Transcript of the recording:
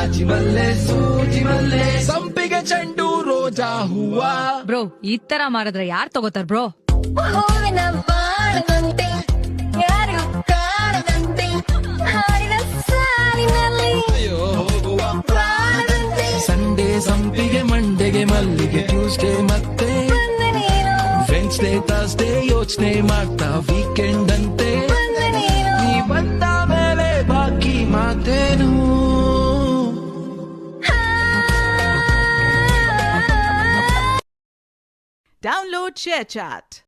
ಜಾಜಿ ಮಲ್ಲೆ ಸೂಜಿ ಮಲ್ಲೆ ಸಂಪಿಗೆ ಚೆಂಡು ರೋಜಾ ಹೂವ. ಬ್ರೋ ಈ ತರ ಮಾರಿದ್ರೆ ಯಾರ್ ತಗೋತಾರ ಬ್ರೋ? ಹೂವಿನ ಬಾಳದಂತೆ ಯಾರು ಕಾಣದಂತೆ ಹಾಡಿನ ಸಾಲಿನಲ್ಲಿ ಹೋಗುವ ಪ್ರಾಣದಂತೆ ಸಂಡೇ ಸಂಪಿಗೆ ಮಂಡೆಗೆ ಮಲ್ಲಿಗೆ ಟ್ಯೂಸ್ಡೇ ಮತ್ತೆ ಬಂದೆ ನೀನು ವೆನ್ಸ್ಡೇ ಥರ್ಸ್ಡೇ ಯೋಚನೆ ಮಾಡ್ತಾ ವೀಕೆಂಡ್ ಅಂತೆ. ಬಂದೆ ನೀನು ನೀ ಬಂದ ಮೇಲೆ ಬಾಕಿ ಮಾತೇನು. Download ShareChat.